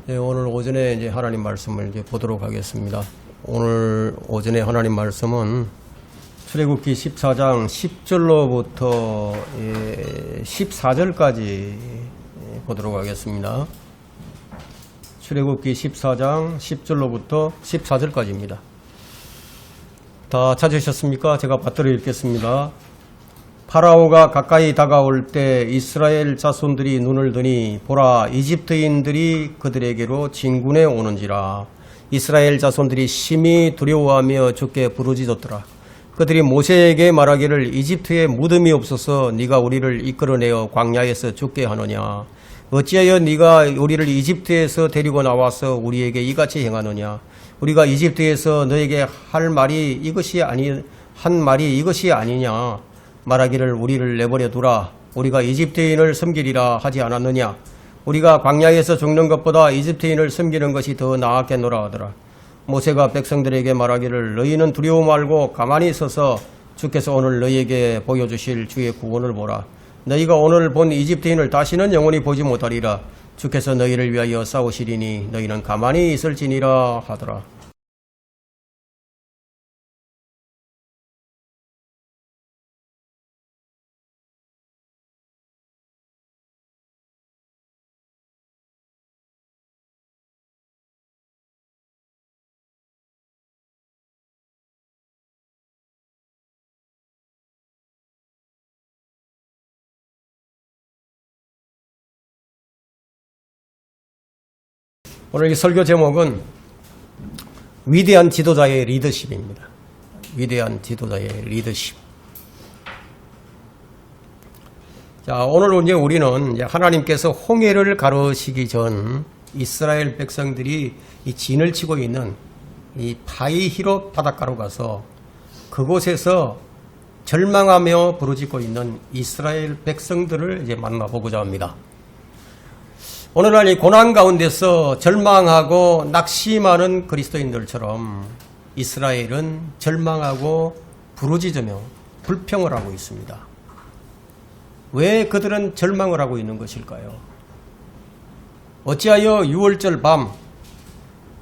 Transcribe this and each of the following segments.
네, 오늘 오전에 이제 하나님 말씀을 이제 보도록 하겠습니다. 오늘 오전에 하나님 말씀은 출애굽기 14장 10절로부터 14절까지 보도록 하겠습니다. 출애굽기 14장 10절로부터 14절까지입니다. 다 찾으셨습니까? 제가 받들어 읽겠습니다. 파라오가 가까이 다가올 때 이스라엘 자손들이 눈을 드니 보라, 이집트인들이 그들에게로 진군해 오는지라. 이스라엘 자손들이 심히 두려워하며 주께 부르짖었더라. 그들이 모세에게 말하기를 이집트에 무덤이 없어서 네가 우리를 이끌어내어 광야에서 죽게 하느냐. 어찌하여 네가 우리를 이집트에서 데리고 나와서 우리에게 이같이 행하느냐. 우리가 이집트에서 너에게 한 말이 이것이 아니냐. 말하기를 우리를 내버려 두라. 우리가 이집트인을 섬기리라 하지 않았느냐. 우리가 광야에서 죽는 것보다 이집트인을 섬기는 것이 더 나았겠노라 하더라. 모세가 백성들에게 말하기를 너희는 두려워 말고 가만히 서서 주께서 오늘 너희에게 보여주실 주의 구원을 보라. 너희가 오늘 본 이집트인을 다시는 영원히 보지 못하리라. 주께서 너희를 위하여 싸우시리니 너희는 가만히 있을지니라 하더라. 오늘 이 설교 제목은 위대한 지도자의 리더십입니다. 위대한 지도자의 리더십. 자, 오늘 이제 우리는 이제 하나님께서 홍해를 가르시기 전 이스라엘 백성들이 이 진을 치고 있는 이 바이히롯 바닷가로 가서 그곳에서 절망하며 부르짖고 있는 이스라엘 백성들을 이제 만나보고자 합니다. 오늘날 이 고난 가운데서 절망하고 낙심하는 그리스도인들처럼 이스라엘은 절망하고 부르짖으며 불평을 하고 있습니다. 왜 그들은 절망을 하고 있는 것일까요? 어찌하여 6월절 밤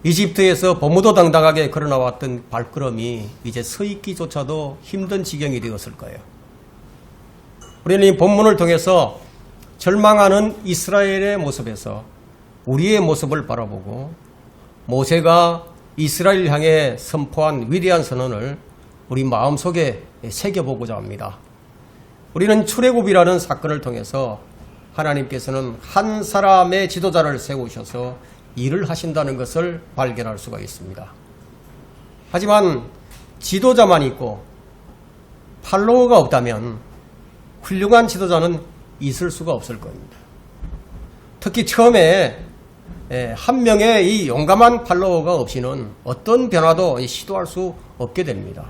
이집트에서 버무도당당하게 걸어나왔던 발걸음이 이제 서 있기조차도 힘든 지경이 되었을까요? 우리는 이 본문을 통해서 절망하는 이스라엘의 모습에서 우리의 모습을 바라보고 모세가 이스라엘 향해 선포한 위대한 선언을 우리 마음속에 새겨보고자 합니다. 우리는 출애굽이라는 사건을 통해서 하나님께서는 한 사람의 지도자를 세우셔서 일을 하신다는 것을 발견할 수가 있습니다. 하지만 지도자만 있고 팔로워가 없다면 훌륭한 지도자는 있을 수가 없을 겁니다. 특히 처음에 한 명의 이 용감한 팔로워가 없이는 어떤 변화도 시도할 수 없게 됩니다.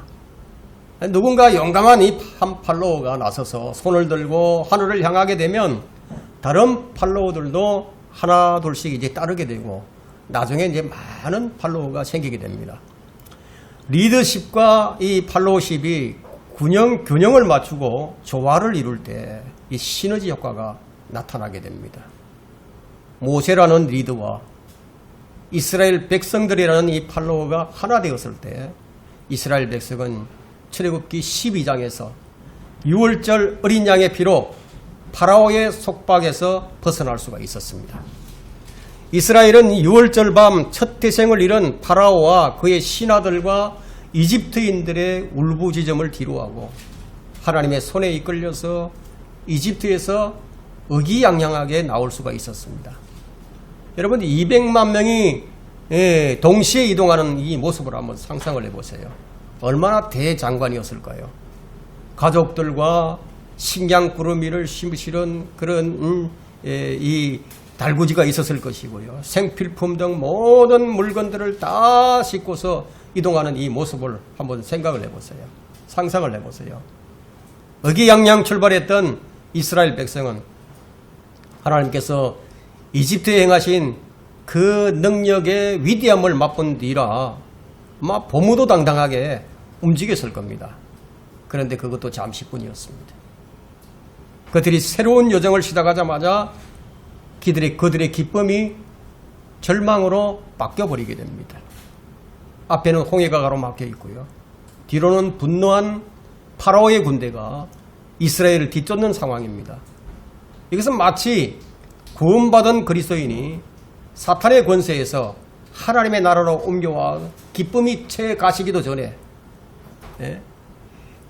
누군가 용감한 이 한 팔로워가 나서서 손을 들고 하늘을 향하게 되면 다른 팔로워들도 하나 둘씩 이제 따르게 되고 나중에 이제 많은 팔로워가 생기게 됩니다. 리더십과 이 팔로워십이 균형을 맞추고 조화를 이룰 때 이 시너지 효과가 나타나게 됩니다. 모세라는 리더와 이스라엘 백성들이라는 이 팔로워가 하나 되었을 때 이스라엘 백성은 출애굽기 12장에서 6월절 어린 양의 피로 파라오의 속박에서 벗어날 수가 있었습니다. 이스라엘은 6월절 밤 첫 태생을 잃은 파라오와 그의 신하들과 이집트인들의 울부짖음을 뒤로하고 하나님의 손에 이끌려서 이집트에서 의기양양하게 나올 수가 있었습니다. 여러분 200만 명이 동시에 이동하는 이 모습을 한번 상상을 해보세요. 얼마나 대장관이었을까요? 가족들과 식량구르미를 실은 그런 이 달구지가 있었을 것이고요. 생필품 등 모든 물건들을 다 싣고서 이동하는 이 모습을 한번 생각을 해보세요. 상상을 해보세요. 의기양양 출발했던 이스라엘 백성은 하나님께서 이집트에 행하신 그 능력의 위대함을 맛본 뒤라 아마 버무도당당하게 움직였을 겁니다. 그런데 그것도 잠시뿐이었습니다. 그들이 새로운 여정을 시작하자마자 그들의 기쁨이 절망으로 바뀌어버리게 됩니다. 앞에는 홍해가 가로막혀 있고요. 뒤로는 분노한 파라오의 군대가 이스라엘을 뒤쫓는 상황입니다. 이것은 마치 구원받은 그리스도인이 사탄의 권세에서 하나님의 나라로 옮겨와 기쁨이 채 가시기도 전에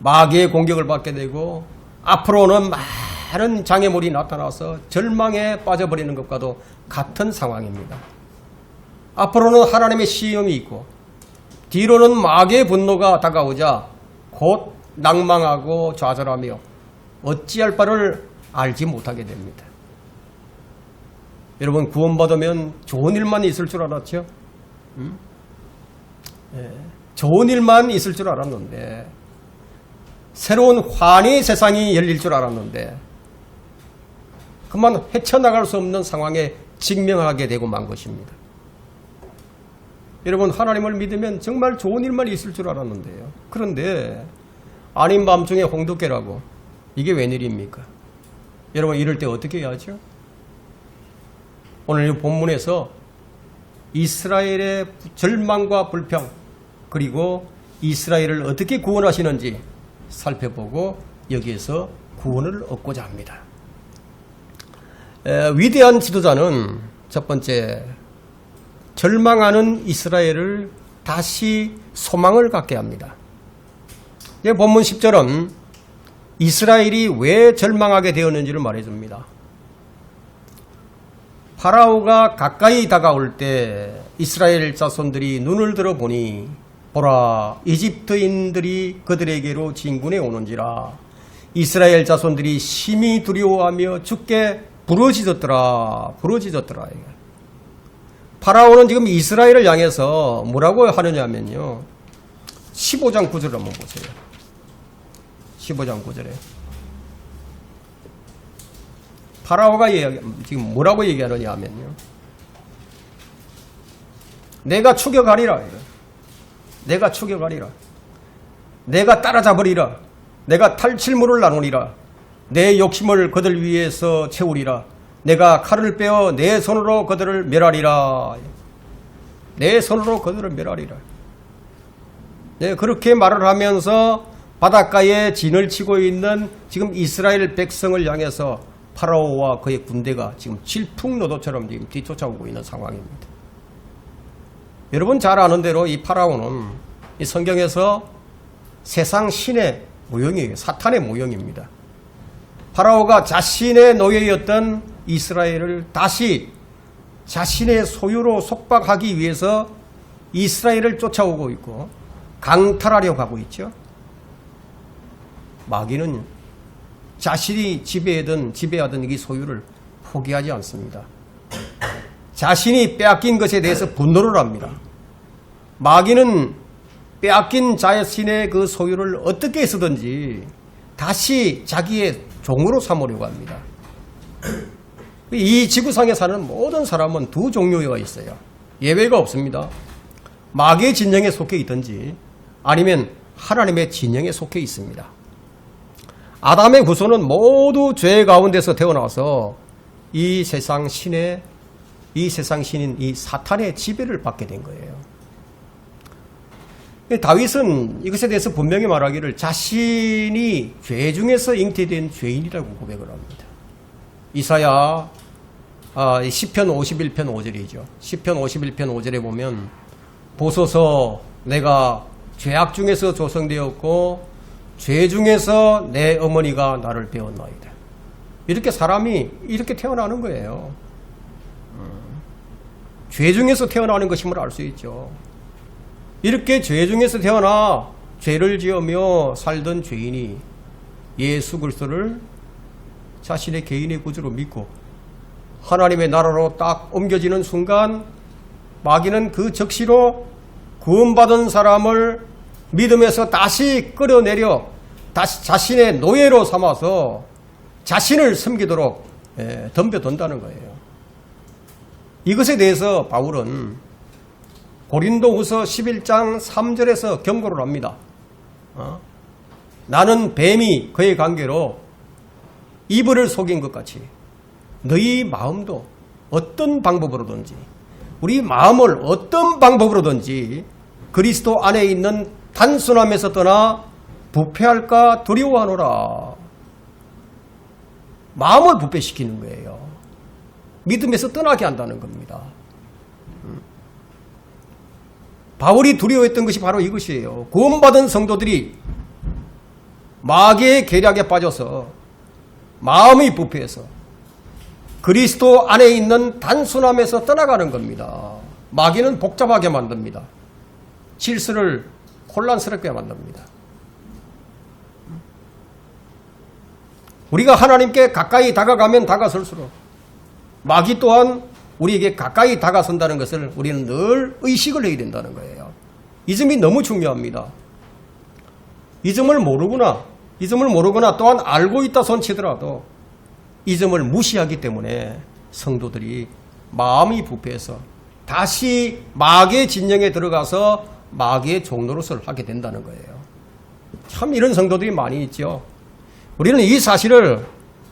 마귀의 공격을 받게 되고 앞으로는 많은 장애물이 나타나서 절망에 빠져버리는 것과도 같은 상황입니다. 앞으로는 하나님의 시험이 있고 뒤로는 마귀의 분노가 다가오자 곧 낭망하고 좌절하며 어찌할 바를 알지 못하게 됩니다. 여러분, 구원받으면 좋은 일만 있을 줄 알았죠? 좋은 일만 있을 줄 알았는데, 새로운 환희의 세상이 열릴 줄 알았는데 그만 헤쳐나갈 수 없는 상황에 직면하게 되고 만 것입니다. 여러분, 하나님을 믿으면 정말 좋은 일만 있을 줄 알았는데요. 그런데 아닌 밤중에 홍두깨라고, 이게 웬일입니까? 여러분, 이럴 때 어떻게 해야죠? 오늘 이 본문에서 이스라엘의 절망과 불평, 그리고 이스라엘을 어떻게 구원하시는지 살펴보고 여기에서 구원을 얻고자 합니다. 위대한 지도자는 첫 번째, 절망하는 이스라엘을 다시 소망을 갖게 합니다. 본문 10절은 이스라엘이 왜 절망하게 되었는지를 말해줍니다. 파라오가 가까이 다가올 때 이스라엘 자손들이 눈을 들어보니 보라, 이집트인들이 그들에게로 진군해 오는지라. 이스라엘 자손들이 심히 두려워하며 죽게 부러지졌더라. 파라오는 지금 이스라엘을 향해서 뭐라고 하느냐면요, 15장 9절을 한번 보세요. 15장 9절에 파라오가 지금 뭐라고 얘기하느냐 하면요, 내가 추격하리라. 내가 추격하리라. 내가 따라잡으리라. 내가 탈칠물을 나누리라. 내 욕심을 그들 위에서 채우리라. 내가 칼을 빼어 내 손으로 그들을 멸하리라. 내 손으로 그들을 멸하리라. 네, 그렇게 말을 하면서 바닷가에 진을 치고 있는 지금 이스라엘 백성을 향해서 파라오와 그의 군대가 지금 질풍노도처럼 지금 뒤쫓아오고 있는 상황입니다. 여러분 잘 아는 대로 이 파라오는 이 성경에서 세상 신의 모형이에요. 사탄의 모형입니다. 파라오가 자신의 노예였던 이스라엘을 다시 자신의 소유로 속박하기 위해서 이스라엘을 쫓아오고 있고 강탈하려고 하고 있죠. 마귀는 자신이 지배하던 이 소유를 포기하지 않습니다. 자신이 빼앗긴 것에 대해서 분노를 합니다. 마귀는 빼앗긴 자신의 그 소유를 어떻게 쓰든지 다시 자기의 종으로 삼으려고 합니다. 이 지구상에 사는 모든 사람은 두 종류가 있어요. 예외가 없습니다. 마귀의 진영에 속해 있든지 아니면 하나님의 진영에 속해 있습니다. 아담의 후손은 모두 죄 가운데서 태어나서 이 세상 신인 이 사탄의 지배를 받게 된 거예요. 다윗은 이것에 대해서 분명히 말하기를 자신이 죄 중에서 잉태된 죄인이라고 고백을 합니다. 이사야 시편 51편 5절이죠. 시편 51편 5절에 보면 보소서 내가 죄악 중에서 조성되었고 죄 중에서 내 어머니가 나를 배웠나이다. 이렇게 사람이 이렇게 태어나는 거예요. 죄 중에서 태어나는 것임을 알 수 있죠. 이렇게 죄 중에서 태어나 죄를 지으며 살던 죄인이 예수 그리스도를 자신의 개인의 구주로 믿고 하나님의 나라로 딱 옮겨지는 순간 마귀는 그 적시로 구원받은 사람을 믿음에서 다시 끌어내려 다시 자신의 노예로 삼아서 자신을 섬기도록 덤벼든다는 거예요. 이것에 대해서 바울은 고린도후서 11장 3절에서 경고를 합니다. 나는 뱀이 그의 관계로 이불을 속인 것 같이 너희 마음도 어떤 방법으로든지 우리 마음을 어떤 방법으로든지 그리스도 안에 있는 단순함에서 떠나 부패할까 두려워하노라. 마음을 부패시키는 거예요. 믿음에서 떠나게 한다는 겁니다. 바울이 두려워했던 것이 바로 이것이에요. 구원받은 성도들이 마귀의 계략에 빠져서 마음이 부패해서 그리스도 안에 있는 단순함에서 떠나가는 겁니다. 마귀는 복잡하게 만듭니다. 질서를 혼란스럽게 만듭니다. 우리가 하나님께 가까이 다가가면 다가설수록 마귀 또한 우리에게 가까이 다가선다는 것을 우리는 늘 의식을 해야 된다는 거예요. 이 점이 너무 중요합니다. 이 점을 모르거나 또한 알고 있다 손치더라도 이 점을 무시하기 때문에 성도들이 마음이 부패해서 다시 마귀의 진영에 들어가서 마귀의 종노릇을 하게 된다는 거예요. 참 이런 성도들이 많이 있죠. 우리는 이 사실을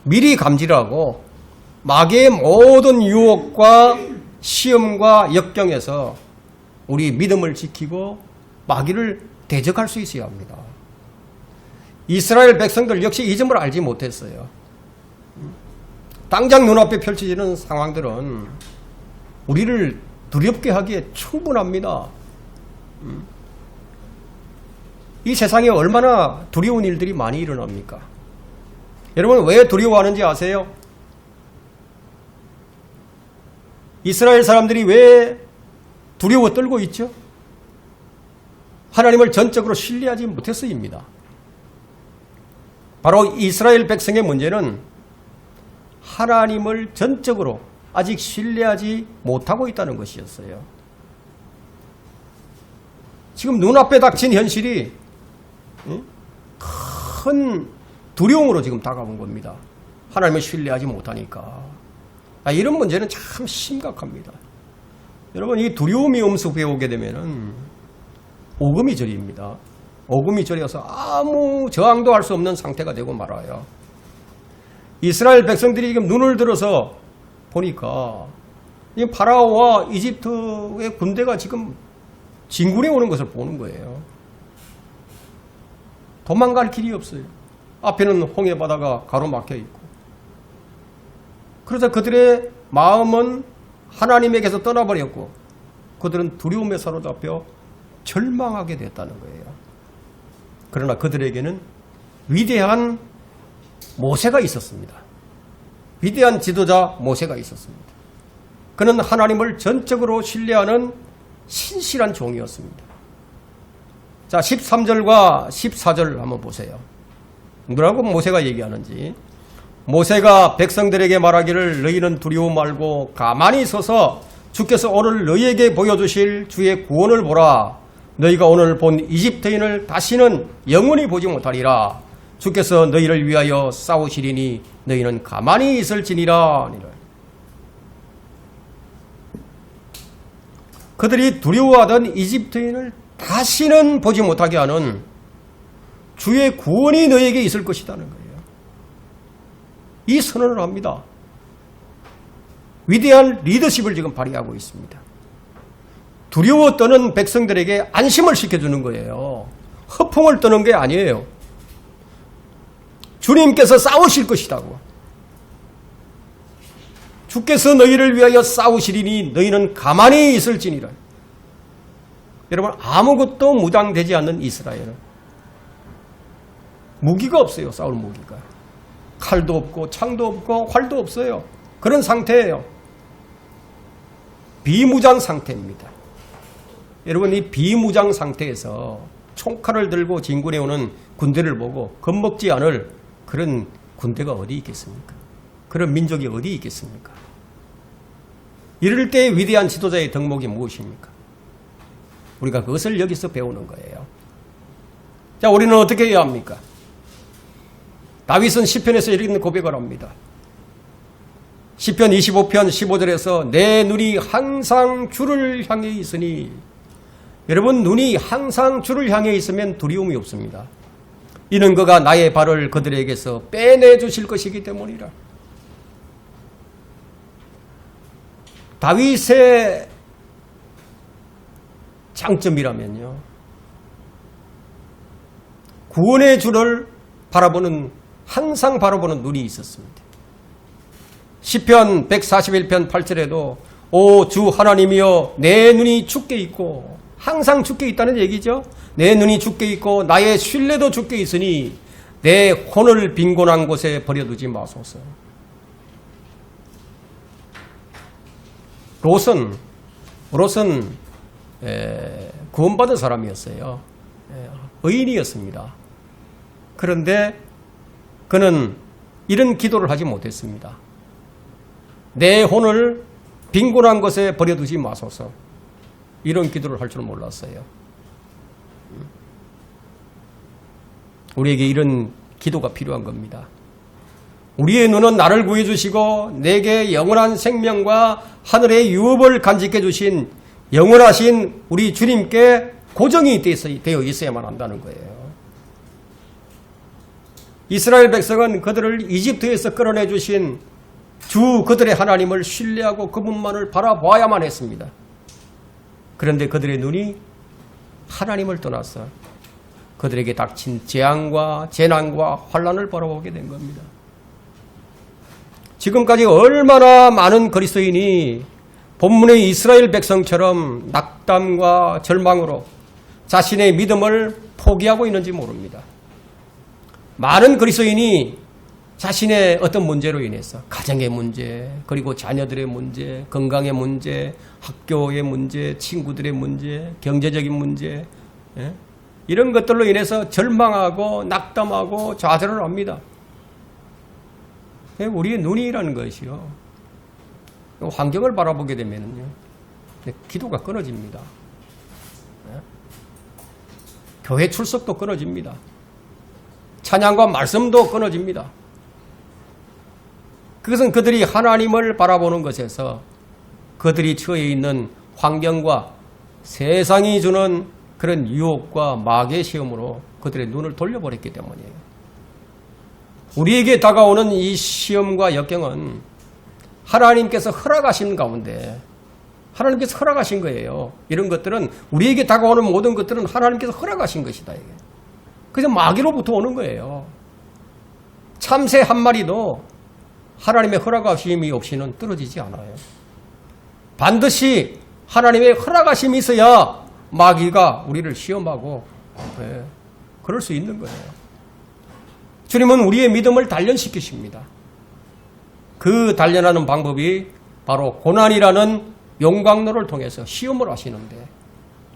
미리 감지하고 마귀의 모든 유혹과 시험과 역경에서 우리 믿음을 지키고 마귀를 대적할 수 있어야 합니다. 이스라엘 백성들 역시 이 점을 알지 못했어요. 당장 눈앞에 펼쳐지는 상황들은 우리를 두렵게 하기에 충분합니다. 이 세상에 얼마나 두려운 일들이 많이 일어납니까? 여러분 왜 두려워하는지 아세요? 이스라엘 사람들이 왜 두려워 떨고 있죠? 하나님을 전적으로 신뢰하지 못했어입니다. 바로 이스라엘 백성의 문제는 하나님을 전적으로 아직 신뢰하지 못하고 있다는 것이었어요. 지금 눈앞에 닥친 현실이 큰 두려움으로 지금 다가온 겁니다. 하나님을 신뢰하지 못하니까. 이런 문제는 참 심각합니다. 여러분 이 두려움이 엄습해 오게 되면은 오금이 저립니다. 오금이 저려서 아무 저항도 할 수 없는 상태가 되고 말아요. 이스라엘 백성들이 지금 눈을 들어서 보니까 이 파라오와 이집트의 군대가 지금 진군해 오는 것을 보는 거예요. 도망갈 길이 없어요. 앞에는 홍해 바다가 가로막혀 있고. 그래서 그들의 마음은 하나님에게서 떠나버렸고 그들은 두려움에 사로잡혀 절망하게 됐다는 거예요. 그러나 그들에게는 위대한 모세가 있었습니다. 위대한 지도자 모세가 있었습니다. 그는 하나님을 전적으로 신뢰하는 신실한 종이었습니다. 자, 13절과 14절 한번 보세요. 뭐라고 모세가 얘기하는지. 모세가 백성들에게 말하기를 너희는 두려워 말고 가만히 서서 주께서 오늘 너희에게 보여주실 주의 구원을 보라. 너희가 오늘 본 이집트인을 다시는 영원히 보지 못하리라. 주께서 너희를 위하여 싸우시리니 너희는 가만히 있을지니라. 그들이 두려워하던 이집트인을 다시는 보지 못하게 하는 주의 구원이 너희에게 있을 것이라는 거예요. 이 선언을 합니다. 위대한 리더십을 지금 발휘하고 있습니다. 두려워 떠는 백성들에게 안심을 시켜주는 거예요. 허풍을 떠는 게 아니에요. 주님께서 싸우실 것이라고. 주께서 너희를 위하여 싸우시리니 너희는 가만히 있을지니라. 여러분 아무것도 무장되지 않는 이스라엘은 무기가 없어요. 싸울 무기가. 칼도 없고 창도 없고 활도 없어요. 그런 상태예요. 비무장 상태입니다. 여러분 이 비무장 상태에서 총칼을 들고 진군해 오는 군대를 보고 겁먹지 않을 그런 군대가 어디 있겠습니까? 그런 민족이 어디 있겠습니까? 이럴 때 위대한 지도자의 덕목이 무엇입니까? 우리가 그것을 여기서 배우는 거예요. 자, 우리는 어떻게 해야 합니까? 다윗은 시편에서 이런 고백을 합니다. 시편 25편 15절에서 내 눈이 항상 주를 향해 있으니. 여러분 눈이 항상 주를 향해 있으면 두려움이 없습니다. 이는 그가 나의 발을 그들에게서 빼내주실 것이기 때문이라. 다윗의 장점이라면요. 구원의 주를 항상 바라보는 눈이 있었습니다. 시편 141편 8절에도 오 주 하나님이여 내 눈이 주께 있고, 항상 주께 있다는 얘기죠. 내 눈이 주께 있고 나의 신뢰도 주께 있으니 내 혼을 빈곤한 곳에 버려두지 마소서. 롯은 구원받은 사람이었어요. 의인이었습니다. 그런데 그는 이런 기도를 하지 못했습니다. 내 혼을 빈곤한 곳에 버려두지 마소서. 이런 기도를 할 줄 몰랐어요. 우리에게 이런 기도가 필요한 겁니다. 우리의 눈은 나를 구해주시고 내게 영원한 생명과 하늘의 유업을 간직해 주신 영원하신 우리 주님께 고정이 되어 있어야만 한다는 거예요. 이스라엘 백성은 그들을 이집트에서 끌어내 주신 주 그들의 하나님을 신뢰하고 그분만을 바라봐야만 했습니다. 그런데 그들의 눈이 하나님을 떠나서 그들에게 닥친 재앙과 재난과 환난을 바라보게 된 겁니다. 지금까지 얼마나 많은 그리스도인이 본문의 이스라엘 백성처럼 낙담과 절망으로 자신의 믿음을 포기하고 있는지 모릅니다. 많은 그리스도인이 자신의 어떤 문제로 인해서 가정의 문제, 그리고 자녀들의 문제, 건강의 문제, 학교의 문제, 친구들의 문제, 경제적인 문제, 이런 것들로 인해서 절망하고 낙담하고 좌절을 합니다. 우리의 눈이라는 것이요, 환경을 바라보게 되면요, 기도가 끊어집니다. 교회 출석도 끊어집니다. 찬양과 말씀도 끊어집니다. 그것은 그들이 하나님을 바라보는 것에서 그들이 처해 있는 환경과 세상이 주는 그런 유혹과 마귀의 시험으로 그들의 눈을 돌려버렸기 때문이에요. 우리에게 다가오는 이 시험과 역경은 하나님께서 허락하신 가운데, 하나님께서 허락하신 거예요. 이런 것들은, 우리에게 다가오는 모든 것들은 하나님께서 허락하신 것이다. 이게. 그래서 마귀로부터 오는 거예요. 참새 한 마리도 하나님의 허락하심이 없이는 떨어지지 않아요. 반드시 하나님의 허락하심이 있어야 마귀가 우리를 시험하고, 그럴 수 있는 거예요. 주님은 우리의 믿음을 단련시키십니다. 그 단련하는 방법이 바로 고난이라는 용광로를 통해서 시험을 하시는데,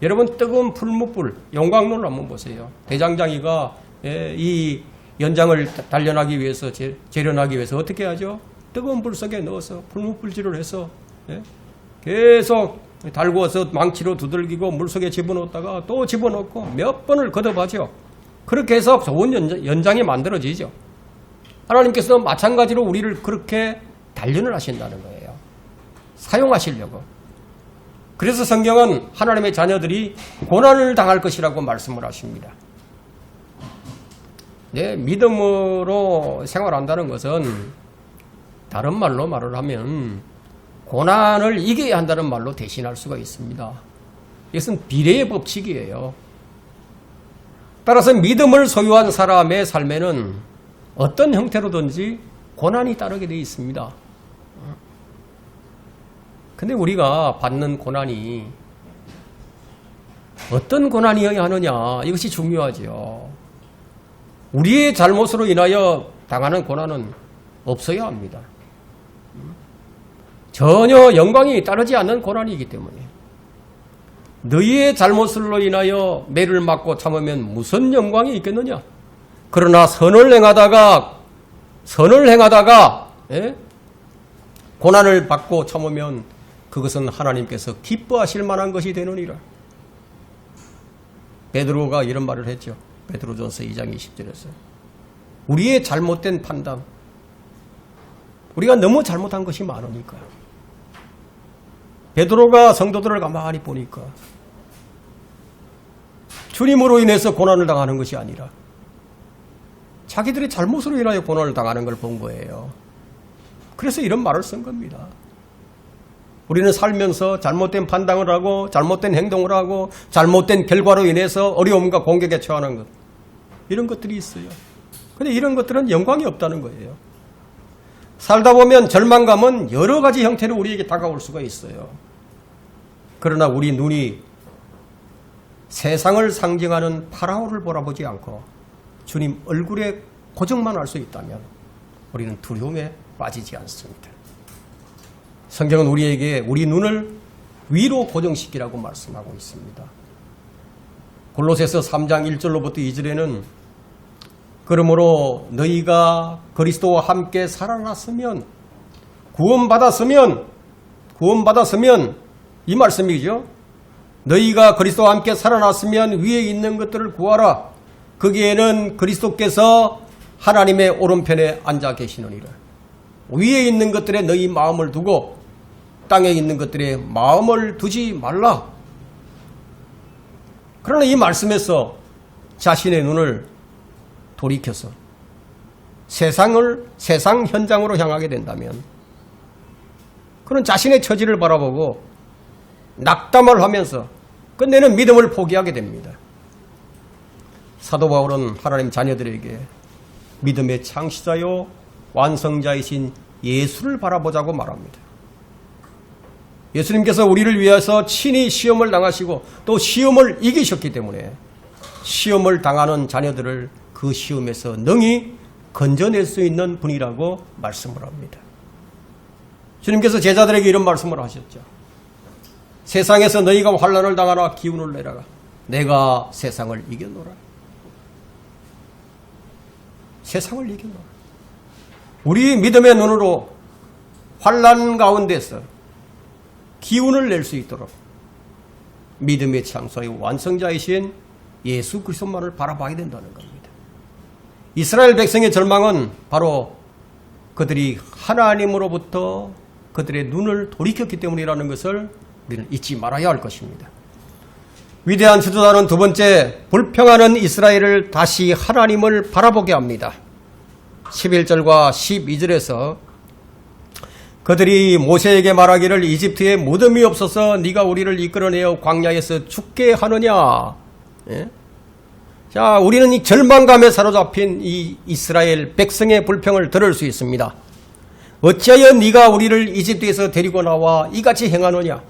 여러분 뜨거운 풀무불 용광로를 한번 보세요. 대장장이가 이 연장을 단련하기 위해서, 재련하기 위해서 어떻게 하죠? 뜨거운 불 속에 넣어서 풀무불질을 해서 계속 달구어서 망치로 두들기고 물속에 집어넣었다가 또 집어넣고 몇 번을 거듭하죠. 그렇게 해서 좋은 연장이 만들어지죠. 하나님께서는 마찬가지로 우리를 그렇게 단련을 하신다는 거예요. 사용하시려고. 그래서 성경은 하나님의 자녀들이 고난을 당할 것이라고 말씀을 하십니다. 믿음으로 생활한다는 것은 다른 말로 말을 하면 고난을 이겨야 한다는 말로 대신할 수가 있습니다. 이것은 비례의 법칙이에요. 따라서 믿음을 소유한 사람의 삶에는 어떤 형태로든지 고난이 따르게 되어 있습니다. 근데 우리가 받는 고난이 어떤 고난이어야 하느냐, 이것이 중요하죠. 우리의 잘못으로 인하여 당하는 고난은 없어야 합니다. 전혀 영광이 따르지 않는 고난이기 때문에. 너희의 잘못으로 인하여 매를 맞고 참으면 무슨 영광이 있겠느냐. 그러나 선을 행하다가 고난을 받고 참으면 그것은 하나님께서 기뻐하실 만한 것이 되느니라. 베드로가 이런 말을 했죠. 베드로전서 2장 20절에서. 우리의 잘못된 판단, 우리가 너무 잘못한 것이 많으니까. 베드로가 성도들을 가만히 보니까 주님으로 인해서 고난을 당하는 것이 아니라 자기들의 잘못으로 인하여 고난을 당하는 걸 본 거예요. 그래서 이런 말을 쓴 겁니다. 우리는 살면서 잘못된 판단을 하고 잘못된 행동을 하고 잘못된 결과로 인해서 어려움과 공격에 처하는 것. 이런 것들이 있어요. 근데 이런 것들은 영광이 없다는 거예요. 살다 보면 절망감은 여러 가지 형태로 우리에게 다가올 수가 있어요. 그러나 우리 눈이 세상을 상징하는 파라오를 바라보지 않고 주님 얼굴에 고정만 할 수 있다면 우리는 두려움에 빠지지 않습니다. 성경은 우리에게 우리 눈을 위로 고정시키라고 말씀하고 있습니다. 골로새서 3장 1절로부터 2절에는 그러므로 너희가 그리스도와 함께 살아났으면 구원받았으면 이 말씀이죠. 너희가 그리스도와 함께 살아났으면 위에 있는 것들을 구하라. 거기에는 그리스도께서 하나님의 오른편에 앉아 계시느니라. 위에 있는 것들에 너희 마음을 두고 땅에 있는 것들에 마음을 두지 말라. 그러나 이 말씀에서 자신의 눈을 돌이켜서 세상 현장으로 향하게 된다면 그는 자신의 처지를 바라보고 낙담을 하면서 끝내는 믿음을 포기하게 됩니다. 사도 바울은 하나님 자녀들에게 믿음의 창시자요 완성자이신 예수를 바라보자고 말합니다. 예수님께서 우리를 위해서 친히 시험을 당하시고 또 시험을 이기셨기 때문에 시험을 당하는 자녀들을 그 시험에서 능히 건져낼 수 있는 분이라고 말씀을 합니다. 주님께서 제자들에게 이런 말씀을 하셨죠. 세상에서 너희가 환난을 당하라 기운을 내라. 내가 세상을 이겨노라. 세상을 이겨노라. 우리 믿음의 눈으로 환난 가운데서 기운을 낼 수 있도록 믿음의 창소의 완성자이신 예수 그리스도만을 바라봐야 된다는 겁니다. 이스라엘 백성의 절망은 바로 그들이 하나님으로부터 그들의 눈을 돌이켰기 때문이라는 것을 우리는 잊지 말아야 할 것입니다. 위대한 지도자는 두 번째, 불평하는 이스라엘을 다시 하나님을 바라보게 합니다. 11절과 12절에서 그들이 모세에게 말하기를 이집트에 무덤이 없어서 네가 우리를 이끌어내어 광야에서 죽게 하느냐. 예? 자, 우리는 이 절망감에 사로잡힌 이 이스라엘 백성의 불평을 들을 수 있습니다. 어찌하여 네가 우리를 이집트에서 데리고 나와 이같이 행하느냐.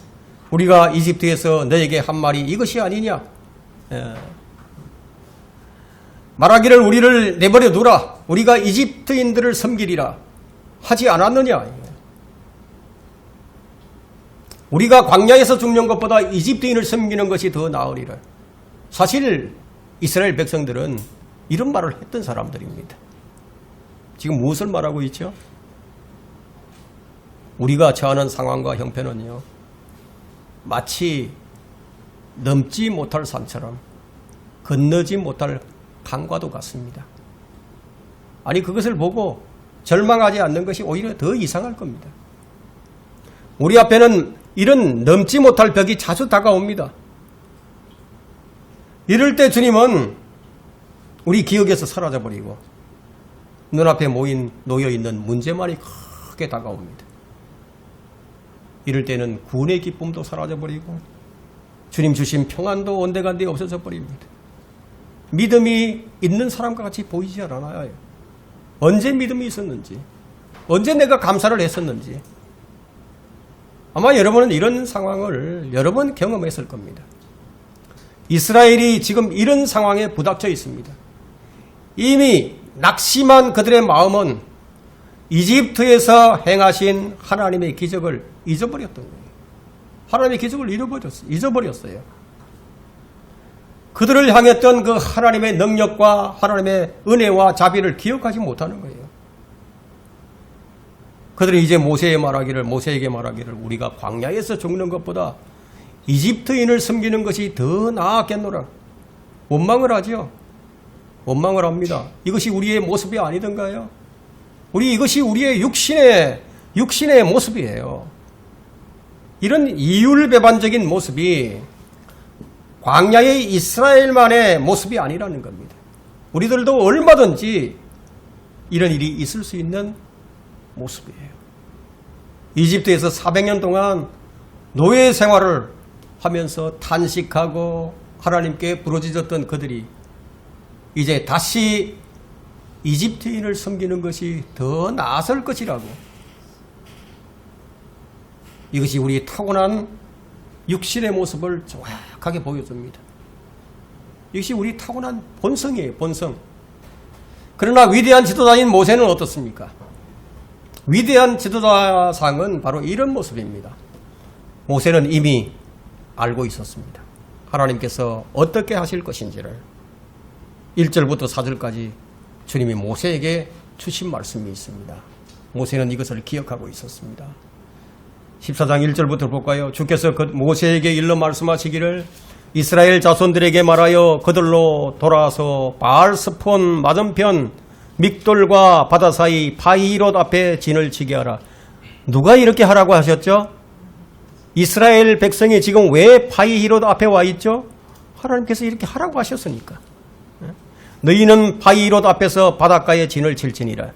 우리가 이집트에서 너에게 한 말이 이것이 아니냐. 예. 말하기를 우리를 내버려 두라. 우리가 이집트인들을 섬기리라 하지 않았느냐. 우리가 광야에서 죽는 것보다 이집트인을 섬기는 것이 더 나으리라. 사실 이스라엘 백성들은 이런 말을 했던 사람들입니다. 지금 무엇을 말하고 있죠? 우리가 처하는 상황과 형편은요, 마치 넘지 못할 산처럼 건너지 못할 강과도 같습니다. 아니, 그것을 보고 절망하지 않는 것이 오히려 더 이상할 겁니다. 우리 앞에는 이런 넘지 못할 벽이 자주 다가옵니다. 이럴 때 주님은 우리 기억에서 사라져버리고 눈앞에 놓여있는 문제만이 크게 다가옵니다. 이럴 때는 구원의 기쁨도 사라져버리고 주님 주신 평안도 온데간데 없어져 버립니다. 믿음이 있는 사람과 같이 보이지 않아요. 언제 믿음이 있었는지, 언제 내가 감사를 했었는지, 아마 여러분은 이런 상황을 여러 번 경험했을 겁니다. 이스라엘이 지금 이런 상황에 부닥쳐 있습니다. 이미 낙심한 그들의 마음은 이집트에서 행하신 하나님의 기적을 잊어버렸던 거예요. 하나님의 기적을 잊어버렸어요. 그들을 향했던 그 하나님의 능력과 하나님의 은혜와 자비를 기억하지 못하는 거예요. 그들은 이제 모세에게 말하기를 우리가 광야에서 죽는 것보다 이집트인을 섬기는 것이 더 나았겠노라. 원망을 하죠. 원망을 합니다. 이것이 우리의 모습이 아니던가요? 이것이 우리의 육신의 모습이에요. 이런 이율배반적인 모습이 광야의 이스라엘만의 모습이 아니라는 겁니다. 우리들도 얼마든지 이런 일이 있을 수 있는 모습이에요. 이집트에서 400년 동안 노예 생활을 하면서 탄식하고 하나님께 부르짖었던 그들이 이제 다시 이집트인을 섬기는 것이 더 나았을 것이라고. 이것이 우리 타고난 육신의 모습을 정확하게 보여줍니다. 이것이 우리 타고난 본성이에요, 본성. 그러나 위대한 지도자인 모세는 어떻습니까? 위대한 지도자상은 바로 이런 모습입니다. 모세는 이미 알고 있었습니다. 하나님께서 어떻게 하실 것인지를 1절부터 4절까지 주님이 모세에게 주신 말씀이 있습니다. 모세는 이것을 기억하고 있었습니다. 14장 1절부터 볼까요? 주께서 모세에게 일러 말씀하시기를 이스라엘 자손들에게 말하여 그들로 돌아서 바알스폰 맞은편 믹돌과 바다 사이 바히롯 앞에 진을 치게 하라. 누가 이렇게 하라고 하셨죠? 이스라엘 백성이 지금 왜 바히롯 앞에 와 있죠? 하나님께서 이렇게 하라고 하셨으니까. 너희는 바히롯 앞에서 바닷가에 진을 칠지니라.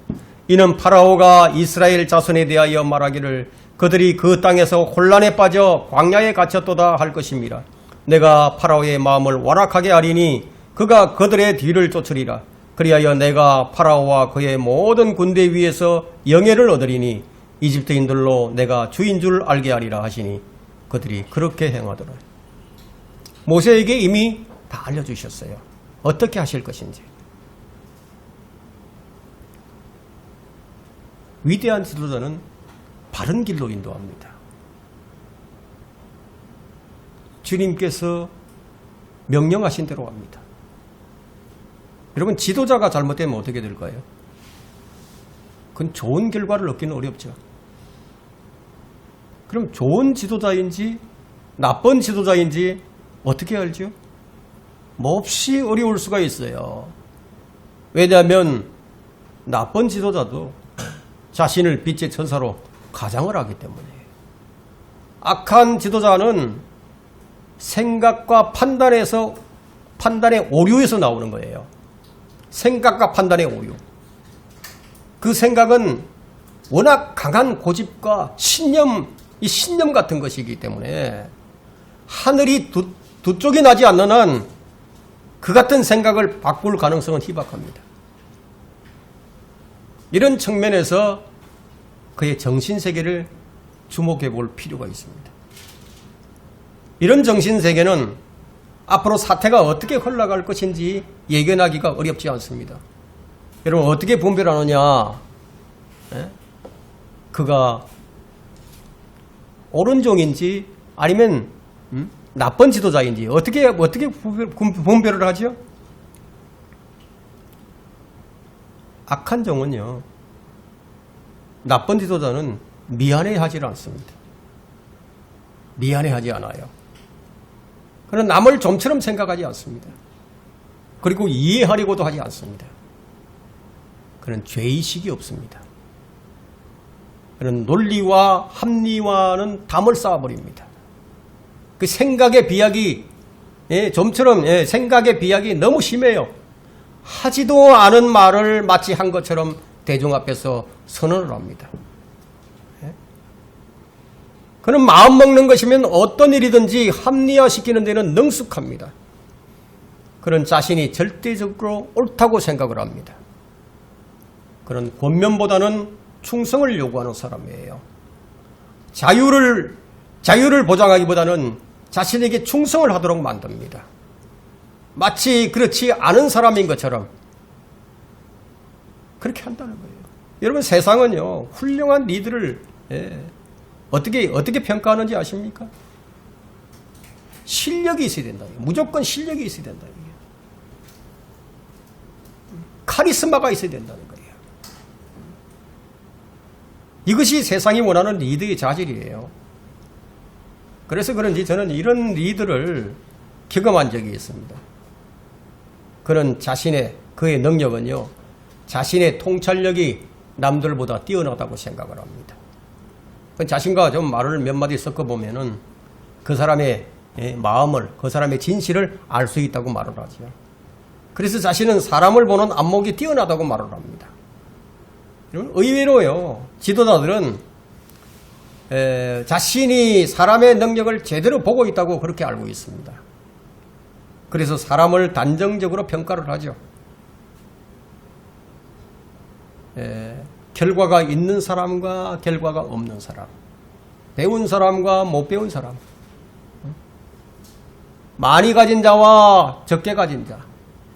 이는 파라오가 이스라엘 자손에 대하여 말하기를 그들이 그 땅에서 혼란에 빠져 광야에 갇혔도다 할 것입니다. 내가 파라오의 마음을 완악하게 하리니 그가 그들의 뒤를 쫓으리라. 그리하여 내가 파라오와 그의 모든 군대 위에서 영예를 얻으리니 이집트인들로 내가 주인 줄 알게 하리라 하시니 그들이 그렇게 행하더라. 모세에게 이미 다 알려주셨어요. 어떻게 하실 것인지. 위대한 지도자는 바른 길로 인도합니다. 주님께서 명령하신 대로 합니다. 여러분, 지도자가 잘못되면 어떻게 될까요? 그건 좋은 결과를 얻기는 어렵죠. 그럼 좋은 지도자인지 나쁜 지도자인지 어떻게 알죠? 몹시 어려울 수가 있어요. 왜냐하면 나쁜 지도자도 자신을 빛의 천사로 가장을 하기 때문에. 악한 지도자는 생각과 판단의 오류에서 나오는 거예요. 생각과 판단의 오류. 그 생각은 워낙 강한 고집과 이 신념 같은 것이기 때문에 하늘이 두 쪽이 나지 않는 한 그 같은 생각을 바꿀 가능성은 희박합니다. 이런 측면에서 그의 정신세계를 주목해 볼 필요가 있습니다. 이런 정신세계는 앞으로 사태가 어떻게 흘러갈 것인지 예견하기가 어렵지 않습니다. 여러분, 어떻게 분별하느냐? 그가 옳은 종인지 아니면 나쁜 지도자인지 어떻게 분별을 하죠? 악한 종은요, 나쁜 지도자는 미안해하지 않습니다. 미안해하지 않아요. 그는 남을 좀처럼 생각하지 않습니다. 그리고 이해하려고도 하지 않습니다. 그는 죄의식이 없습니다. 그는 논리와 합리와는 담을 쌓아버립니다. 그 생각의 비약이, 좀처럼, 생각의 비약이 너무 심해요. 하지도 않은 말을 마치 한 것처럼 대중 앞에서 선언을 합니다. 그는 마음 먹는 것이면 어떤 일이든지 합리화시키는 데는 능숙합니다. 그는 자신이 절대적으로 옳다고 생각을 합니다. 그는 권면보다는 충성을 요구하는 사람이에요. 자유를 보장하기보다는 자신에게 충성을 하도록 만듭니다. 마치 그렇지 않은 사람인 것처럼 그렇게 한다는 거예요. 여러분, 세상은요, 훌륭한 리더를 어떻게 평가하는지 아십니까? 실력이 있어야 된다. 무조건 실력이 있어야 된다. 카리스마가 있어야 된다는 거예요. 이것이 세상이 원하는 리더의 자질이에요. 그래서 그런지 저는 이런 리더를 경험한 적이 있습니다. 그는 그의 능력은요, 자신의 통찰력이 남들보다 뛰어나다고 생각을 합니다. 자신과 좀 말을 몇 마디 섞어보면은 그 사람의 마음을, 그 사람의 진실을 알 수 있다고 말을 하죠. 그래서 자신은 사람을 보는 안목이 뛰어나다고 말을 합니다. 의외로요, 지도자들은 자신이 사람의 능력을 제대로 보고 있다고 그렇게 알고 있습니다. 그래서 사람을 단정적으로 평가를 하죠. 결과가 있는 사람과 결과가 없는 사람, 배운 사람과 못 배운 사람, 많이 가진 자와 적게 가진 자,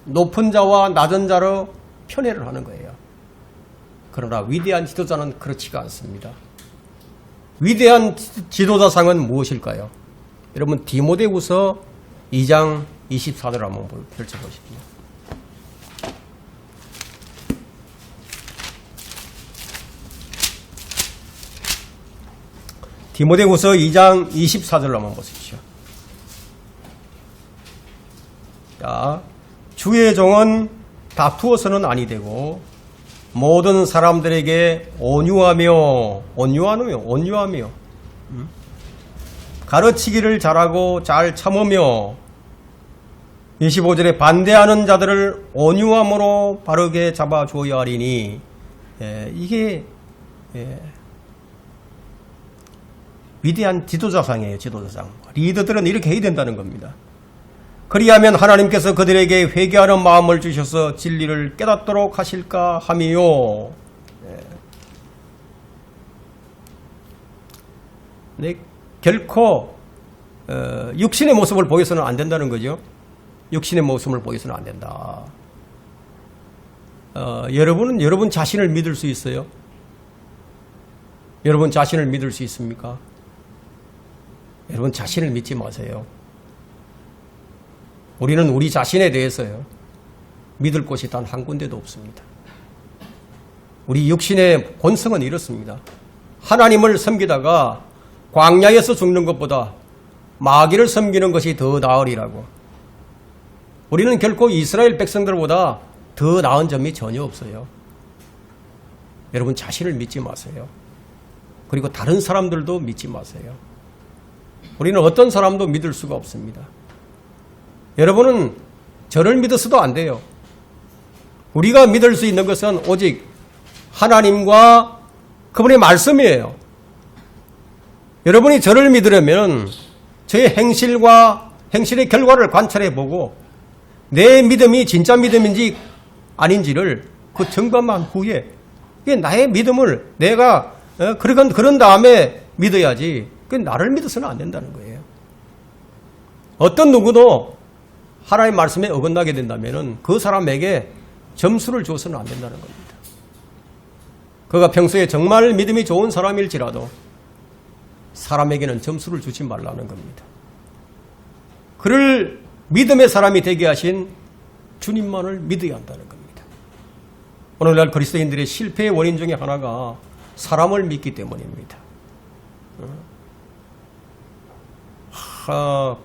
높은 자와 낮은 자로 편애를 하는 거예요. 그러나 위대한 지도자는 그렇지가 않습니다. 위대한 지도자상은 무엇일까요? 여러분 디모데후서 2장 24절 한번 펼쳐보십시오. 디모데후서 2장 24절 한번 보십시오. 자, 주의 종은 다투어서는 아니 되고 모든 사람들에게 온유하며 가르치기를 잘하고 잘 참으며 25절에 반대하는 자들을 온유함으로 바르게 잡아주어야 하리니 이게 위대한 지도자상이에요. 지도자상. 리더들은 이렇게 해야 된다는 겁니다. 그리하면 하나님께서 그들에게 회개하는 마음을 주셔서 진리를 깨닫도록 하실까 하미요. 네, 결코 육신의 모습을 보여서는 안 된다는 거죠. 육신의 모습을 보여서는 안 된다. 여러분은 여러분 자신을 믿을 수 있어요? 여러분 자신을 믿을 수 있습니까? 여러분 자신을 믿지 마세요. 우리는 우리 자신에 대해서요, 믿을 곳이 단 한 군데도 없습니다. 우리 육신의 본성은 이렇습니다. 하나님을 섬기다가 광야에서 죽는 것보다 마귀를 섬기는 것이 더 나으리라고. 우리는 결코 이스라엘 백성들보다 더 나은 점이 전혀 없어요. 여러분 자신을 믿지 마세요. 그리고 다른 사람들도 믿지 마세요. 우리는 어떤 사람도 믿을 수가 없습니다. 여러분은 저를 믿어서도 안 돼요. 우리가 믿을 수 있는 것은 오직 하나님과 그분의 말씀이에요. 여러분이 저를 믿으려면 저의 행실과 행실의 결과를 관찰해보고 내 믿음이 진짜 믿음인지 아닌지를 그 점검한 후에 나의 믿음을 내가 그런 다음에 믿어야지. 그 나를 믿어서는 안 된다는 거예요. 어떤 누구도 하나님의 말씀에 어긋나게 된다면 그 사람에게 점수를 줘서는 안 된다는 겁니다. 그가 평소에 정말 믿음이 좋은 사람일지라도 사람에게는 점수를 주지 말라는 겁니다. 그를 믿음의 사람이 되게 하신 주님만을 믿어야 한다는 겁니다. 오늘날 그리스도인들의 실패의 원인 중에 하나가 사람을 믿기 때문입니다.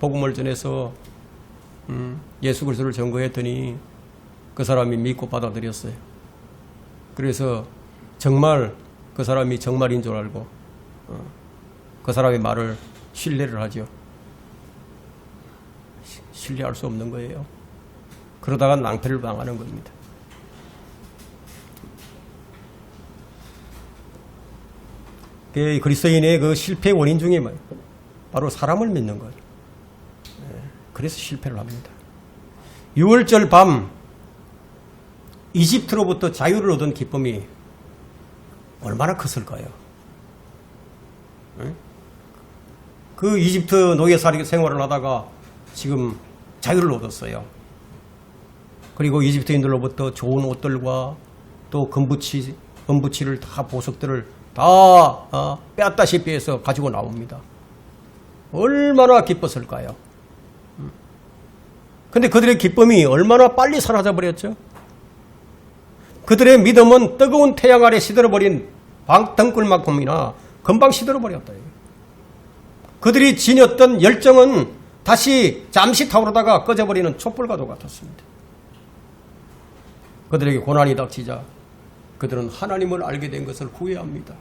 복음을 전해서 예수 그리스도를 전거했더니 그 사람이 믿고 받아들였어요. 그래서 정말 그 사람이 정말인 줄 알고 그 사람의 말을 신뢰를 하죠. 신뢰할 수 없는 거예요. 그러다가 낭패를 당하는 겁니다. 그리스도인의 그 실패의 원인 중에 바로 사람을 믿는 거예요. 그래서 실패를 합니다. 6월절 밤 이집트로부터 자유를 얻은 기쁨이 얼마나 컸을까요? 그 이집트 노예살이 생활을 하다가 지금 자유를 얻었어요. 그리고 이집트인들로부터 좋은 옷들과 또 금부치를 다 보석들을 다 빼앗다시피 해서 가지고 나옵니다. 얼마나 기뻤을까요? 근데 그들의 기쁨이 얼마나 빨리 사라져버렸죠? 그들의 믿음은 뜨거운 태양 아래 시들어버린 방등불만큼이나 금방 시들어버렸다. 그들이 지녔던 열정은 다시 잠시 타오르다가 꺼져버리는 촛불과도 같았습니다. 그들에게 고난이 닥치자 그들은 하나님을 알게 된 것을 후회합니다.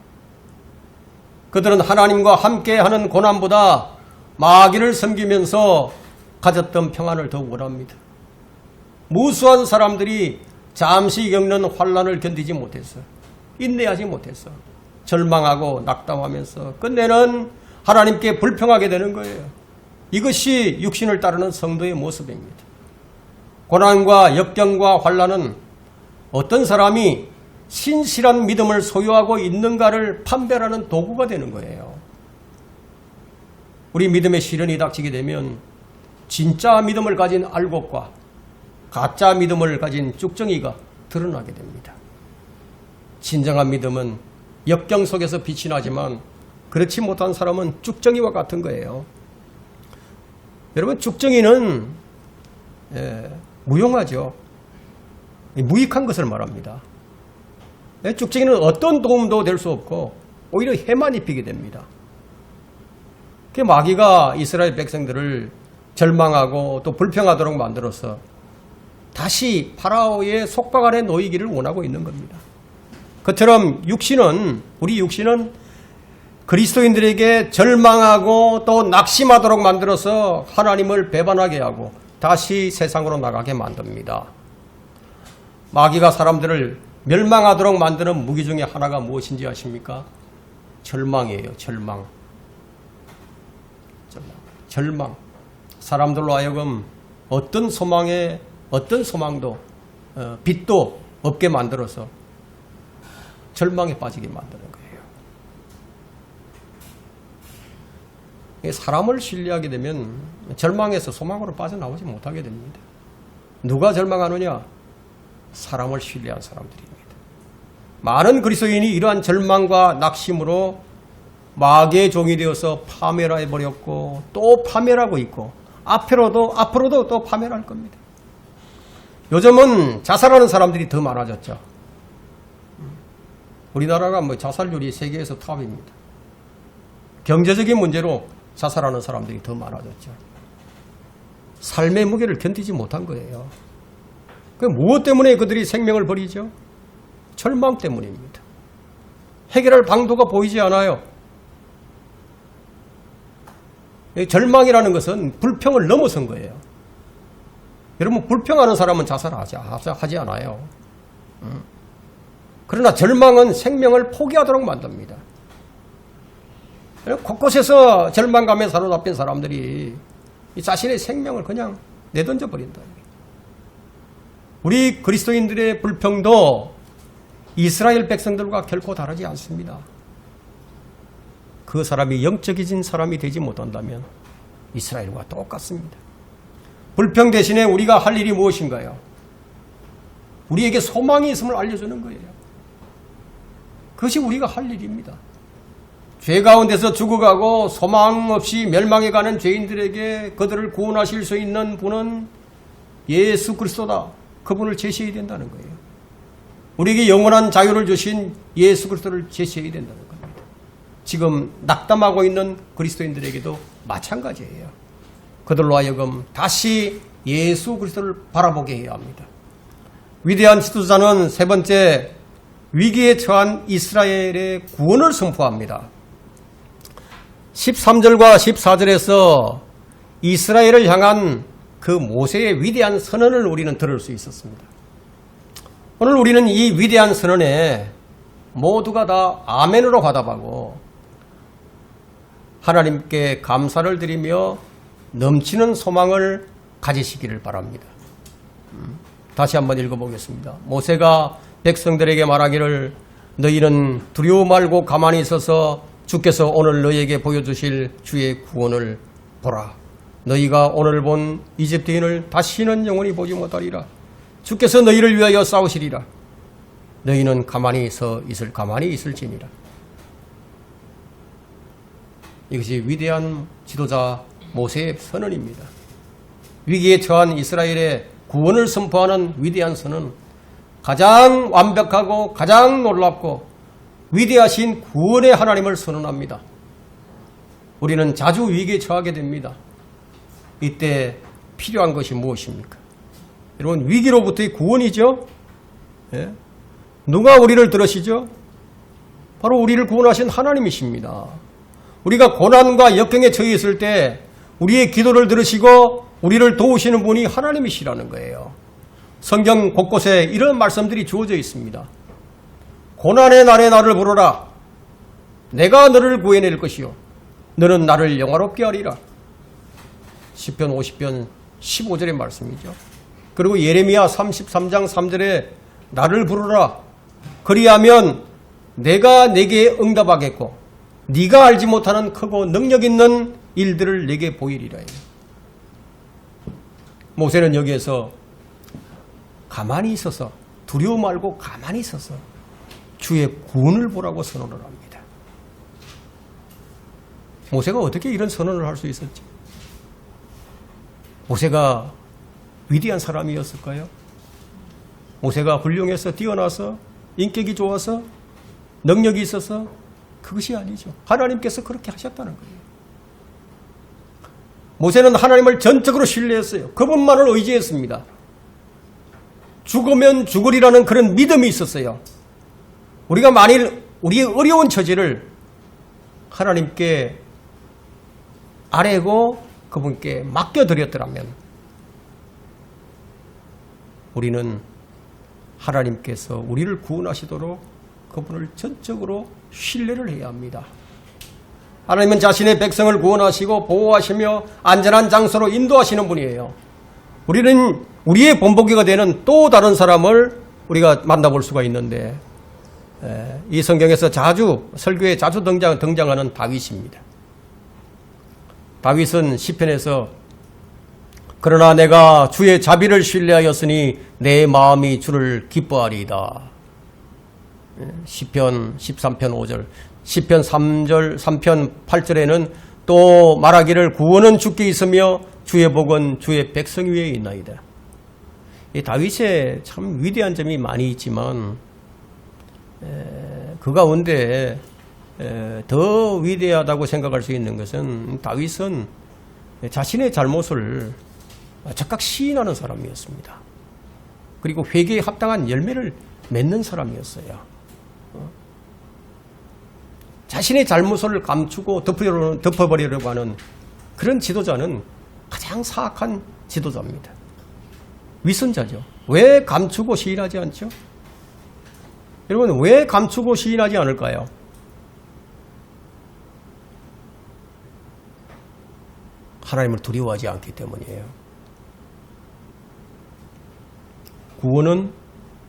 그들은 하나님과 함께하는 고난보다 마귀를 섬기면서 가졌던 평안을 더 원합니다. 무수한 사람들이 잠시 겪는 환난을 견디지 못했어. 인내하지 못했어. 절망하고 낙담하면서 끝내는 하나님께 불평하게 되는 거예요. 이것이 육신을 따르는 성도의 모습입니다. 고난과 역경과 환난은 어떤 사람이 신실한 믿음을 소유하고 있는가를 판별하는 도구가 되는 거예요. 우리 믿음의 시련이 닥치게 되면 진짜 믿음을 가진 알곡과 가짜 믿음을 가진 쭉정이가 드러나게 됩니다. 진정한 믿음은 역경 속에서 빛이 나지만 그렇지 못한 사람은 쭉정이와 같은 거예요. 여러분, 쭉정이는 무용하죠. 무익한 것을 말합니다. 쭉정이는 어떤 도움도 될 수 없고 오히려 해만 입히게 됩니다. 그 마귀가 이스라엘 백성들을 절망하고 또 불평하도록 만들어서 다시 파라오의 속박 아래 놓이기를 원하고 있는 겁니다. 그처럼 우리 육신은 그리스도인들에게 절망하고 또 낙심하도록 만들어서 하나님을 배반하게 하고 다시 세상으로 나가게 만듭니다. 마귀가 사람들을 멸망하도록 만드는 무기 중에 하나가 무엇인지 아십니까? 절망이에요. 절망. 사람들로 하여금 어떤 소망도 빛도 없게 만들어서 절망에 빠지게 만드는 거예요. 사람을 신뢰하게 되면 절망에서 소망으로 빠져나오지 못하게 됩니다. 누가 절망하느냐? 사람을 신뢰한 사람들입니다. 많은 그리스도인이 이러한 절망과 낙심으로 마귀의 종이 되어서 파멸해버렸고 또 파멸하고 있고 앞으로도 또 파멸할 겁니다. 요즘은 자살하는 사람들이 더 많아졌죠. 우리나라가 자살률이 세계에서 탑입니다. 경제적인 문제로 자살하는 사람들이 더 많아졌죠. 삶의 무게를 견디지 못한 거예요. 무엇 때문에 그들이 생명을 버리죠? 절망 때문입니다. 해결할 방도가 보이지 않아요. 절망이라는 것은 불평을 넘어선 거예요. 여러분, 불평하는 사람은 자살하지 않아요. 그러나 절망은 생명을 포기하도록 만듭니다. 곳곳에서 절망감에 사로잡힌 사람들이 자신의 생명을 그냥 내던져 버린다. 우리 그리스도인들의 불평도 이스라엘 백성들과 결코 다르지 않습니다. 그 사람이 영적인 사람이 되지 못한다면 이스라엘과 똑같습니다. 불평 대신에 우리가 할 일이 무엇인가요? 우리에게 소망이 있음을 알려주는 거예요. 그것이 우리가 할 일입니다. 죄 가운데서 죽어가고 소망 없이 멸망해가는 죄인들에게 그들을 구원하실 수 있는 분은 예수 그리스도다. 그분을 제시해야 된다는 거예요. 우리에게 영원한 자유를 주신 예수 그리스도를 제시해야 된다는 겁니다. 지금 낙담하고 있는 그리스도인들에게도 마찬가지예요. 그들로 하여금 다시 예수 그리스도를 바라보게 해야 합니다. 위대한 지도자는 세 번째, 위기에 처한 이스라엘의 구원을 선포합니다. 13절과 14절에서 이스라엘을 향한 그 모세의 위대한 선언을 우리는 들을 수 있었습니다. 오늘 우리는 이 위대한 선언에 모두가 다 아멘으로 화답하고 하나님께 감사를 드리며 넘치는 소망을 가지시기를 바랍니다. 다시 한번 읽어보겠습니다. 모세가 백성들에게 말하기를 너희는 두려워 말고 가만히 있어서 주께서 오늘 너희에게 보여주실 주의 구원을 보라. 너희가 오늘 본 이집트인을 다시는 영원히 보지 못하리라. 주께서 너희를 위하여 싸우시리라. 너희는 가만히 있을지니라. 이것이 위대한 지도자 모세의 선언입니다. 위기에 처한 이스라엘의 구원을 선포하는 위대한 선언, 가장 완벽하고 가장 놀랍고 위대하신 구원의 하나님을 선언합니다. 우리는 자주 위기에 처하게 됩니다. 이때 필요한 것이 무엇입니까? 여러분, 위기로부터의 구원이죠. 예? 누가 우리를 들으시죠? 바로 우리를 구원하신 하나님이십니다. 우리가 고난과 역경에 처해 있을 때 우리의 기도를 들으시고 우리를 도우시는 분이 하나님이시라는 거예요. 성경 곳곳에 이런 말씀들이 주어져 있습니다. 고난의 날에 나를 부르라. 내가 너를 구해낼 것이요 너는 나를 영화롭게 하리라. 시편 50편 15절의 말씀이죠. 그리고 예레미야 33장 3절에 나를 부르라 그리하면 내가 내게 응답하겠고 네가 알지 못하는 크고 능력 있는 일들을 내게 보이리라. 모세는 여기에서 가만히 있어서 두려움 말고 가만히 있어서 주의 구원을 보라고 선언을 합니다. 모세가 어떻게 이런 선언을 할 수 있었지? 모세가 위대한 사람이었을까요? 모세가 훌륭해서 뛰어나서 인격이 좋아서 능력이 있어서 그것이 아니죠. 하나님께서 그렇게 하셨다는 거예요. 모세는 하나님을 전적으로 신뢰했어요. 그분만을 의지했습니다. 죽으면 죽으리라는 그런 믿음이 있었어요. 우리가 만일 우리의 어려운 처지를 하나님께 아뢰고 그분께 맡겨드렸더라면 우리는 하나님께서 우리를 구원하시도록 그분을 전적으로 신뢰를 해야 합니다. 하나님은 자신의 백성을 구원하시고 보호하시며 안전한 장소로 인도하시는 분이에요. 우리는 우리의 본보기가 되는 또 다른 사람을 우리가 만나볼 수가 있는데 이 성경에서 설교에 자주 등장하는 다윗입니다. 다윗은 시편에서 그러나 내가 주의 자비를 신뢰하였으니 내 마음이 주를 기뻐하리이다. 시편 13편 5절, 시편 3편 8절에는 또 말하기를 구원은 주께 있으며 주의 복은 주의 백성 위에 있나이다. 이 다윗의 참 위대한 점이 많이 있지만 그 가운데 더 위대하다고 생각할 수 있는 것은 다윗은 자신의 잘못을 즉각 시인하는 사람이었습니다. 그리고 회개에 합당한 열매를 맺는 사람이었어요. 자신의 잘못을 감추고 덮어버리려고 하는 그런 지도자는 가장 사악한 지도자입니다. 위선자죠. 왜 감추고 시인하지 않죠? 여러분, 왜 감추고 시인하지 않을까요? 하나님을 두려워하지 않기 때문이에요. 구원은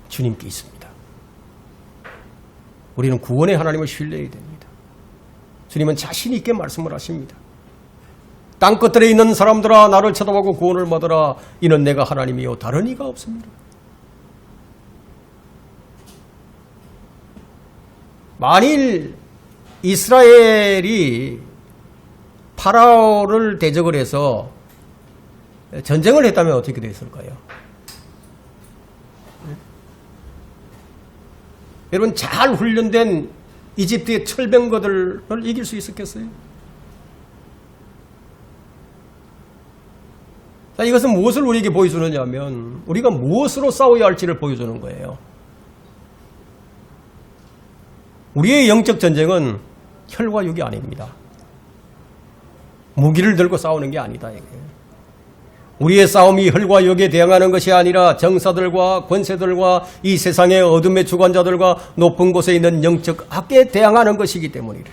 주님께 있습니다. 우리는 구원의 하나님을 신뢰해야 됩니다. 주님은 자신 있게 말씀을 하십니다. 땅끝들에 있는 사람들아 나를 쳐다보고 구원을 받으라. 이는 내가 하나님이요 다른 이가 없습니다. 만일 이스라엘이 파라오를 대적을 해서 전쟁을 했다면 어떻게 됐을까요? 여러분, 잘 훈련된 이집트의 철병거들을 이길 수 있었겠어요? 자, 이것은 무엇을 우리에게 보여주느냐 하면 우리가 무엇으로 싸워야 할지를 보여주는 거예요. 우리의 영적 전쟁은 혈과 육이 아닙니다. 무기를 들고 싸우는 게 아니다. 이게. 우리의 싸움이 혈과 육에 대항하는 것이 아니라 정사들과 권세들과 이 세상의 어둠의 주관자들과 높은 곳에 있는 영적 악에 대항하는 것이기 때문이래.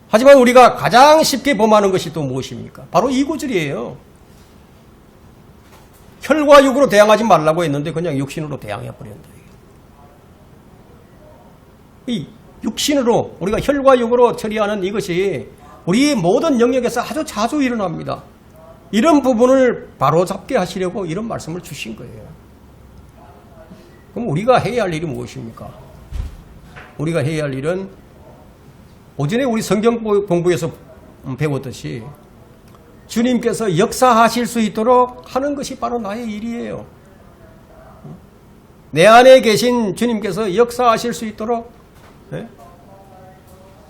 하지만 우리가 가장 쉽게 범하는 것이 또 무엇입니까? 바로 이 구절이에요. 혈과 육으로 대항하지 말라고 했는데 그냥 육신으로 대항해버린다. 이 육신으로 우리가 혈과 육으로 처리하는 이것이 우리의 모든 영역에서 아주 자주 일어납니다. 이런 부분을 바로잡게 하시려고 이런 말씀을 주신 거예요. 그럼 우리가 해야 할 일이 무엇입니까? 우리가 해야 할 일은 오전에 우리 성경 공부에서 배웠듯이 주님께서 역사하실 수 있도록 하는 것이 바로 나의 일이에요. 내 안에 계신 주님께서 역사하실 수 있도록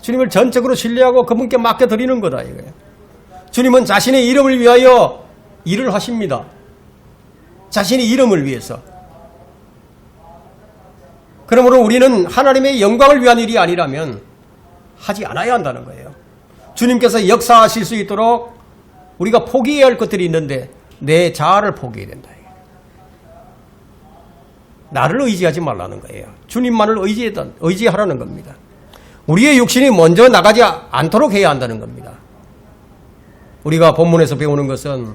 주님을 전적으로 신뢰하고 그분께 맡겨드리는 거다 이거예요. 주님은 자신의 이름을 위하여 일을 하십니다. 자신의 이름을 위해서. 그러므로 우리는 하나님의 영광을 위한 일이 아니라면 하지 않아야 한다는 거예요. 주님께서 역사하실 수 있도록 우리가 포기해야 할 것들이 있는데 내 자아를 포기해야 된다. 나를 의지하지 말라는 거예요. 주님만을 의지하라는 겁니다. 우리의 육신이 먼저 나가지 않도록 해야 한다는 겁니다. 우리가 본문에서 배우는 것은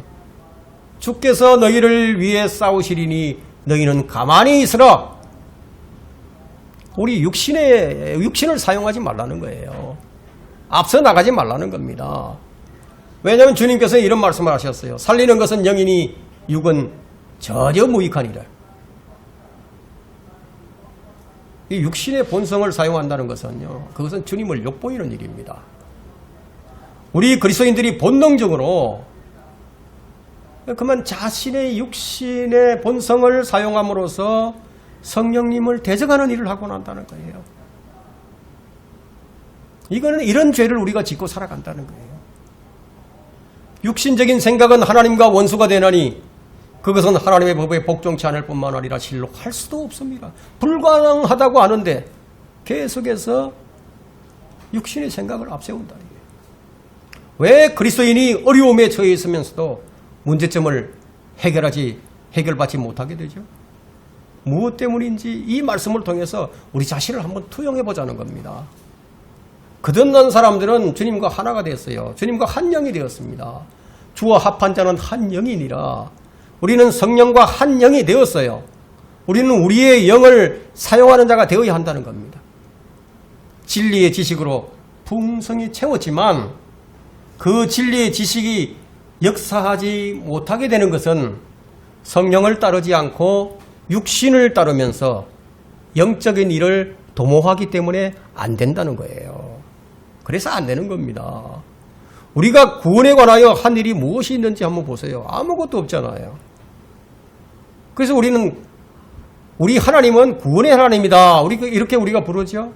주께서 너희를 위해 싸우시리니 너희는 가만히 있으라. 우리 육신을 사용하지 말라는 거예요. 앞서 나가지 말라는 겁니다. 왜냐하면 주님께서 이런 말씀을 하셨어요. 살리는 것은 영이니 육은 전혀 무익하니라. 이 육신의 본성을 사용한다는 것은요, 그것은 주님을 욕보이는 일입니다. 우리 그리스도인들이 본능적으로 그만 자신의 육신의 본성을 사용함으로써 성령님을 대적하는 일을 하고 난다는 거예요. 이런 죄를 우리가 짓고 살아간다는 거예요. 육신적인 생각은 하나님과 원수가 되나니 그것은 하나님의 법에 복종치 않을 뿐만 아니라 실로 할 수도 없습니다. 불가능하다고 하는데 계속해서 육신의 생각을 앞세운다는 거예요. 왜 그리스도인이 어려움에 처해 있으면서도 문제점을 해결받지 못하게 되죠? 무엇 때문인지 이 말씀을 통해서 우리 자신을 한번 투영해 보자는 겁니다. 거듭난 사람들은 주님과 하나가 되었어요. 주님과 한 영이 되었습니다. 주와 합한 자는 한 영이니라. 우리는 성령과 한 영이 되었어요. 우리는 우리의 영을 사용하는 자가 되어야 한다는 겁니다. 진리의 지식으로 풍성히 채웠지만 그 진리의 지식이 역사하지 못하게 되는 것은 성령을 따르지 않고 육신을 따르면서 영적인 일을 도모하기 때문에 안 된다는 거예요. 그래서 안 되는 겁니다. 우리가 구원에 관하여 한 일이 무엇이 있는지 한번 보세요. 아무것도 없잖아요. 그래서 우리 하나님은 구원의 하나님이다. 이렇게 우리가 부르죠.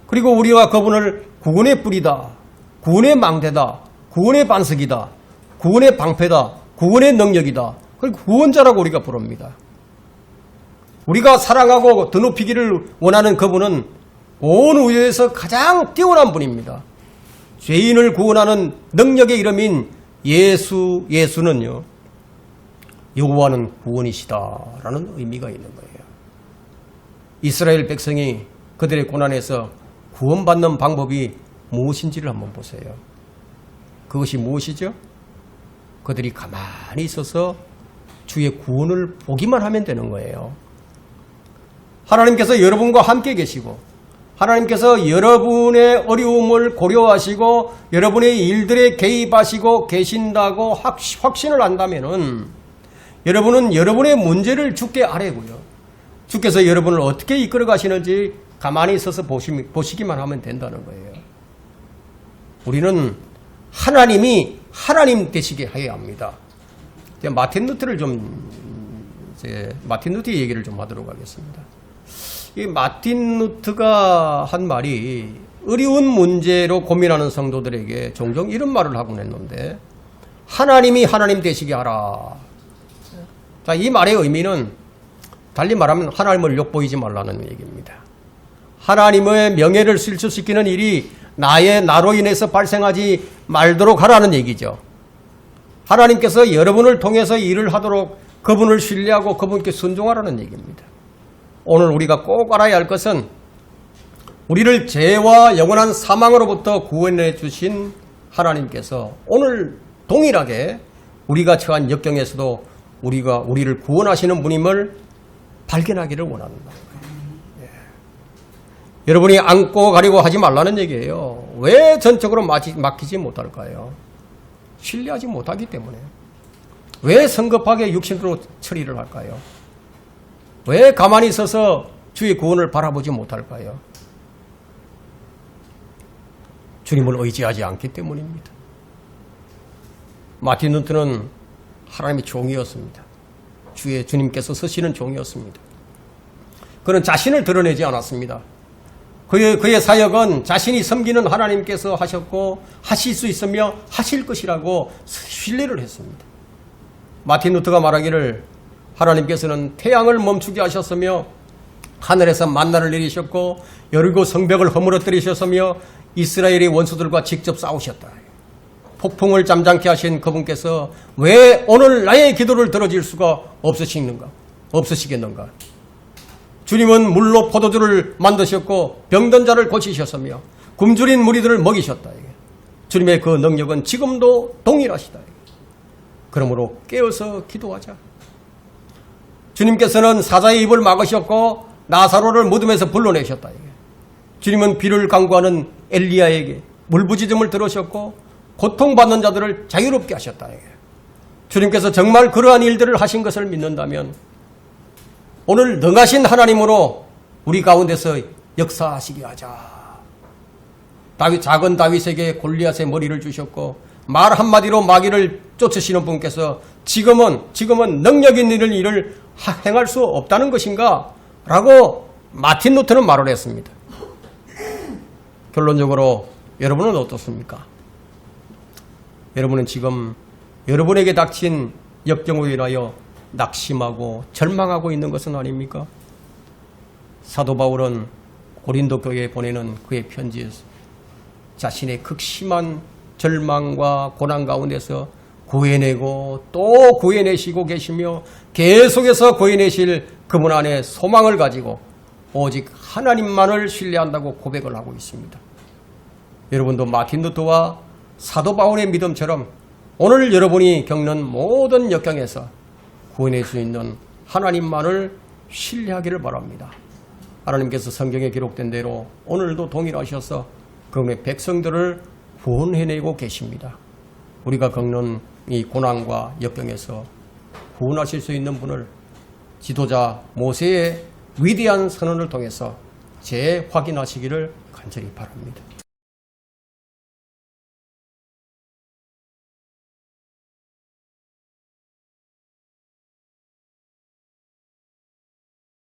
그리고 우리가 그분을 구원의 뿌리다, 구원의 망대다, 구원의 반석이다, 구원의 방패다, 구원의 능력이다. 그걸 구원자라고 우리가 부릅니다. 우리가 사랑하고 드높이기를 원하는 그분은 온 우주에서 가장 뛰어난 분입니다. 죄인을 구원하는 능력의 이름인 예수는요, 여호와는 구원이시다라는 의미가 있는 거예요. 이스라엘 백성이 그들의 고난에서 구원받는 방법이 무엇인지를 한번 보세요. 그것이 무엇이죠? 그들이 가만히 있어서 주의 구원을 보기만 하면 되는 거예요. 하나님께서 여러분과 함께 계시고 하나님께서 여러분의 어려움을 고려하시고 여러분의 일들에 개입하시고 계신다고 확신을 한다면은 여러분은 여러분의 문제를 주께 아뢰고요. 주께서 여러분을 어떻게 이끌어 가시는지 가만히 있어서 보시기만 하면 된다는 거예요. 우리는 하나님이 하나님 되시게 해야 합니다. 마틴 루터 얘기를 좀 하도록 하겠습니다. 이 마틴 루터가 한 말이 어려운 문제로 고민하는 성도들에게 종종 이런 말을 하곤 했는데, 하나님이 하나님 되시게 하라. 자, 이 말의 의미는 달리 말하면 하나님을 욕보이지 말라는 얘기입니다. 하나님의 명예를 실추시키는 일이 나로 인해서 발생하지 말도록 하라는 얘기죠. 하나님께서 여러분을 통해서 일을 하도록 그분을 신뢰하고 그분께 순종하라는 얘기입니다. 오늘 우리가 꼭 알아야 할 것은 우리를 죄와 영원한 사망으로부터 구원해 주신 하나님께서 오늘 동일하게 우리가 처한 역경에서도 우리를 구원하시는 분임을 발견하기를 원합니다. 여러분이 안고 가려고 하지 말라는 얘기예요. 왜 전적으로 맡기지 못할까요? 신뢰하지 못하기 때문에. 왜 성급하게 육신으로 처리를 할까요? 왜 가만히 있어서 주의 구원을 바라보지 못할까요? 주님을 의지하지 않기 때문입니다. 마틴 루터는 하나님의 종이었습니다. 주님께서 쓰시는 종이었습니다. 그는 자신을 드러내지 않았습니다. 그의 사역은 자신이 섬기는 하나님께서 하셨고 하실 수 있으며 하실 것이라고 신뢰를 했습니다. 마틴 루터가 말하기를 하나님께서는 태양을 멈추게 하셨으며 하늘에서 만나를 내리셨고 여리고 성벽을 허물어뜨리셨으며 이스라엘의 원수들과 직접 싸우셨다. 폭풍을 잠잠케 하신 그분께서 왜 오늘 나의 기도를 들어줄 수가 없으시는가? 없으시겠는가? 주님은 물로 포도주를 만드셨고 병든 자를 고치셨으며 굶주린 무리들을 먹이셨다. 주님의 그 능력은 지금도 동일하시다. 그러므로 깨어서 기도하자. 주님께서는 사자의 입을 막으셨고 나사로를 무덤에서 불러내셨다. 주님은 비를 강구하는 엘리야에게 물부짖음을 들으셨고 고통받는 자들을 자유롭게 하셨다. 주님께서 정말 그러한 일들을 하신 것을 믿는다면 오늘 능하신 하나님으로 우리 가운데서 역사하시게 하자. 작은 다윗에게 골리앗의 머리를 주셨고 말 한마디로 마귀를 쫓으시는 분께서 지금은 능력 있는 일을 행할 수 없다는 것인가? 라고 마틴 루터는 말을 했습니다. 결론적으로 여러분은 어떻습니까? 여러분은 지금 여러분에게 닥친 역경으로 인하여 낙심하고 절망하고 있는 것은 아닙니까? 사도 바울은 고린도 교회에 보내는 그의 편지에서 자신의 극심한 절망과 고난 가운데서 구해내고 또 구해내시고 계시며 계속해서 구해내실 그분 안에 소망을 가지고 오직 하나님만을 신뢰한다고 고백을 하고 있습니다. 여러분도 마틴 루터와 사도 바울의 믿음처럼 오늘 여러분이 겪는 모든 역경에서 구원할 수 있는 하나님만을 신뢰하기를 바랍니다. 하나님께서 성경에 기록된 대로 오늘도 동일하셔서 그분의 백성들을 구원해내고 계십니다. 우리가 겪는 이 고난과 역경에서 구원하실 수 있는 분을 지도자 모세의 위대한 선언을 통해서 재확인하시기를 간절히 바랍니다.